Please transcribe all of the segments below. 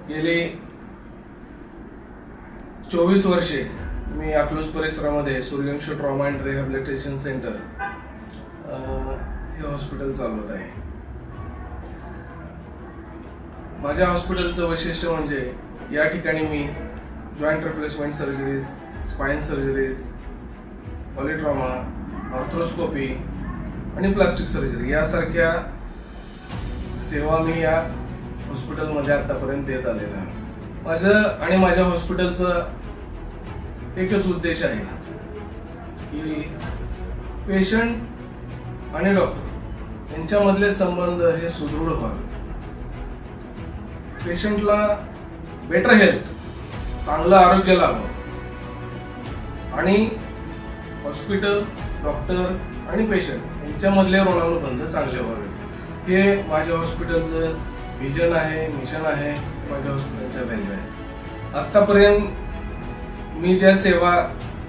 गेली 24 वर्षे मी अकलूज परिसरामध्ये Suryavanshi trauma and rehabilitation centre हे हॉस्पिटल चालवत आहे. माझ्या हॉस्पिटलचं वैशिष्ट्य म्हणजे या ठिकाणी मी joint replacement surgeries, spine surgeries, polytrauma, arthroscopy आणि प्लास्टिक सर्जरी यासारख्या सेवा मी या हॉस्पिटलमध्ये आतापर्यंत देत आलेला आहे. माझं आणि माझ्या हॉस्पिटलचं एकच उद्देश आहे की पेशंट आणि डॉक्टर यांच्यामधले संबंध हे सुदृढ व्हावे. पेशंटला बेटर हेल्थ, चांगलं आरोग्य लाभावं आणि हॉस्पिटल, डॉक्टर आणि पेशंट यांच्यामधले ऋणानुबंध चांगले व्हावे. हे माझ्या हॉस्पिटलचं विजन आहे, मिशन आहे, माझ्या हॉस्पिटलच्या व्हॅल्यू आहे. आत्तापर्यंत मी ज्या सेवा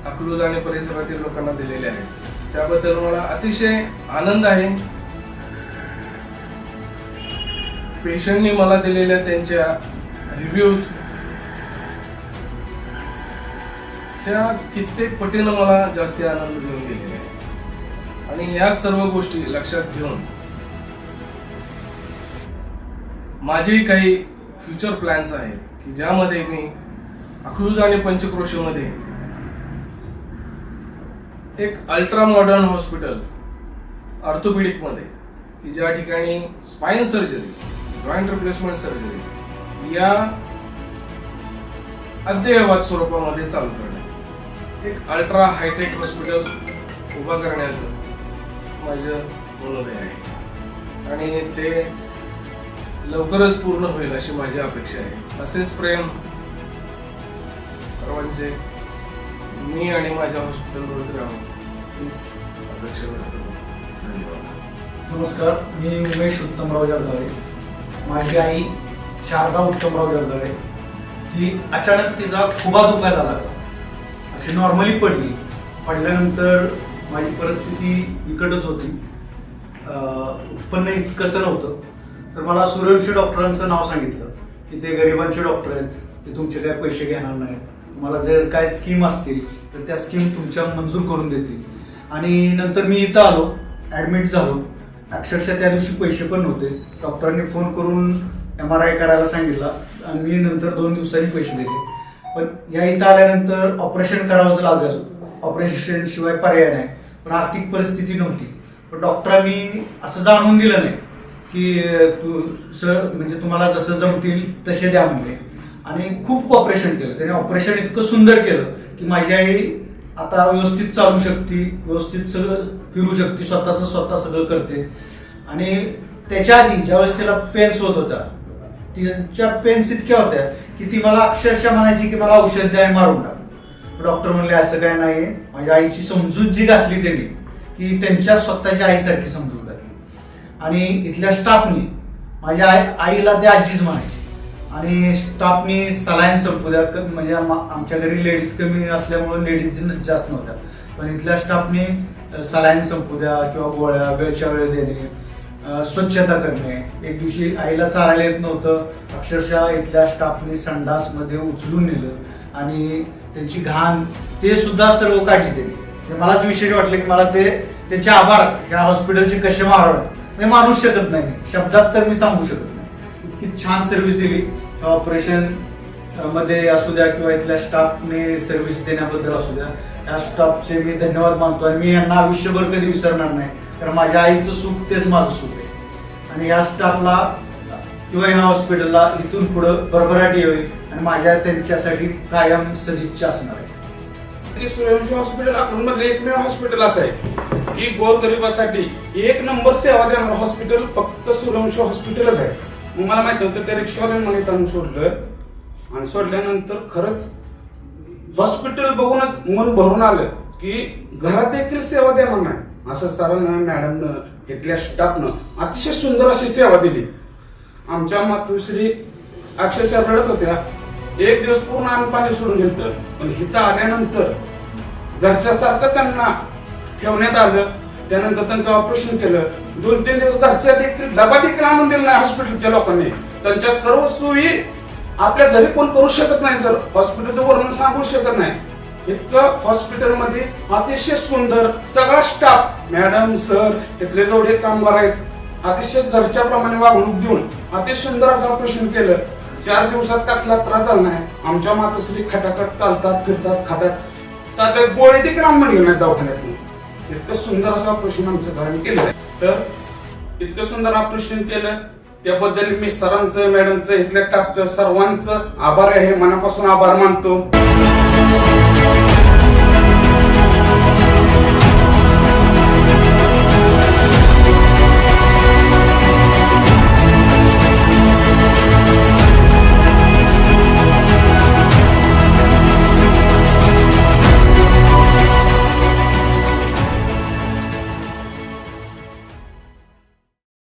अकलूज आणि परिसरातील लोकांना दिलेल्या आहेत त्याबद्दल मला अतिशय आनंद आहे. पेशंटनी मला दिलेल्या त्यांच्या रिव्ह्यूज त्या कित्येक पटीनं मला जास्ती आनंद देऊन गेलेले आहे. आणि या सर्व गोष्टी लक्षात घेऊन माझेही काही फ्युचर प्लॅन्स आहेत की ज्यामध्ये मी अकलूज आणि पंचक्रोशीमध्ये एक अल्ट्रा मॉडर्न हॉस्पिटल ऑर्थोपेडिक मध्ये की ज्या ठिकाणी spine surgery, joint replacement surgeries या अद्ययावत स्वरूपामध्ये चालू करण्यात एक अल्ट्रा हायटेक हॉस्पिटल उभा करण्याचं माझं मनोदय आहे आणि ते लवकरच पूर्ण होईल अशी माझी अपेक्षा आहे. असेच प्रेम सर्वांचे मी आणि माझ्या हॉस्पिटलवरती राहून हीच अपेक्षा करतो. धन्यवाद. नमस्कार, मी उमेश उत्तमराव जगदाळे. माझी आई शारदा उत्तमराव जगदाळे ही अचानक तिचा खुबा दुखायला लागला. अशी नॉर्मली पडली. पडल्यानंतर माझी परिस्थिती बिकटच होती. उत्पन्न इतकंसं नव्हतं. तर मला सूर्यवंशी डॉक्टरांचं नाव सांगितलं की ते गरिबांचे डॉक्टर आहेत, ते तुमचे काय पैसे घेणार नाहीत, तुम्हाला जर काय स्कीम असतील तर त्या स्कीम तुमच्या मंजूर करून देतील. आणि नंतर मी इथं आलो, ॲडमिट झालो. अक्षरशः त्या दिवशी पैसे पण नव्हते. डॉक्टरांनी फोन करून MRI करायला सांगितला आणि मी नंतर 2 दिवसांनी पैसे दिले. पण या इथं आल्यानंतर ऑपरेशन करावंच लागेल, ऑपरेशन शिवाय पर्याय नाही. पण आर्थिक परिस्थिती नव्हती. पण डॉक्टरांनी असं जाणून दिलं नाही की म्हणजे तुम्हाला जसं जमतील तसे द्या म्हणले. आणि खूप कॉपरेशन केलं. त्याने ऑपरेशन इतकं सुंदर केलं की माझी आई आता व्यवस्थित चालू शकते, व्यवस्थित सगळं फिरू शकते, स्वतः सगळं करते. आणि त्याच्या आधी ज्यावेळेस तिला पेन्स होत होत्या, तिच्या पेन्स इतक्या होत्या की ती मला अक्षरशः म्हणायची की मला औषध द्या, मारून टाक. डॉक्टर म्हणले असं काय नाही. माझ्या आईची समजूत जी घातली त्यांनी की त्यांच्या स्वतःच्या आईसारखी समजूत घातली. आणि इथल्या स्टाफनी माझ्या आईला ते आजीच म्हणायची. आणि स्टाफनी सलाईन संपू द्या, म्हणजे आमच्या घरी लेडीज कमी असल्यामुळे लेडीज जास्त नव्हत्या. पण इथल्या स्टाफनी सलाईन संपू द्या किंवा गोळ्या वेळच्या वेळ देणे, स्वच्छता करणे. एक दिवशी आईला चालायला येत नव्हतं. अक्षरशः इथल्या स्टाफनी संडासमध्ये उचलून नेलं आणि त्यांची घाण ते सुद्धा सर्व काढली त्यांनी. मलाच विशेष वाटलं की मला त्याचे आभार या हॉस्पिटलचे कसे मी मानूच शकत नाही. शब्दात तर मी सांगू शकत नाही. इतकी छान सर्व्हिस दिली. ऑपरेशन मध्ये असू द्या किंवा इथल्या स्टाफने सर्व्हिस देण्याबद्दल असू द्या, या स्टाफचे मी धन्यवाद मानतो. आणि मी यांना आयुष्यभर कधी विसरणार नाही. कारण माझ्या आईचं सुख तेच माझं सुख आहे. आणि या स्टाफला किंवा ह्या हॉस्पिटलला इथून पुढं भरभराटी होईल आणि माझ्या त्यांच्यासाठी कायम सदिच्छा असणार आहे. सूर्यवंशी हॉस्पिटल अकलूजमधलं एकमेव हॉस्पिटल असं आहे की गोरगरिबासाठी 1 नंबर सेवा देणारं हॉस्पिटल फक्त सूर्यवंशी हॉस्पिटलच आहे. मग मला माहिती होतं त्या रिक्षावाल्याने मला इथं सोडलं आणि सोडल्यानंतर खरंच हॉस्पिटल बघूनच मन भरून आलं की घरात देखील सेवा देणार नाही असं सरांना, मॅडमनं, इथल्या स्टाफनं अतिशय सुंदर अशी सेवा दिली. आमच्या मातुश्री अक्षरशः रडत होत्या. एक दिवस पूर्ण अन्न पाणी सोडून घेतलं. पण इथं आल्यानंतर घरच्यासारखं त्यांना ठेवण्यात आलं. त्यानंतर त्यांचं ऑपरेशन केलं. 2-3 दिवस घरच्या देखील डबा देखील आणून दिला नाही हॉस्पिटलच्या लोकांनी. त्यांच्या सर्व सोयी आपल्या घरी कोण करू शकत नाही सर. हॉस्पिटलचं वर्णन सांगू शकत नाही. इतकं हॉस्पिटलमध्ये अतिशय सुंदर सगळा स्टाफ, मॅडम, सर, तिथले जेवढे कामगार आहेत अतिशय घरच्या प्रमाणे वागणूक देऊन अतिशय सुंदर असं ऑपरेशन केलं. 4 दिवसात कसला त्रास झाला नाही. आमच्या मातोश्री खटाखट चालतात, फिरतात, खातात. साधं गोळी देखील आम्हाला घेऊन नाही दवाखान्यातून. इतकं सुंदर असं ऑपरेशन आमच्या सरांनी केलं आहे. तर इतकं सुंदर ऑपरेशन केलं त्याबद्दल मी सरांचं, मॅडमचं, इथल्या स्टाफचं सर्वांचं आभार आहे, मनापासून आभार मानतो.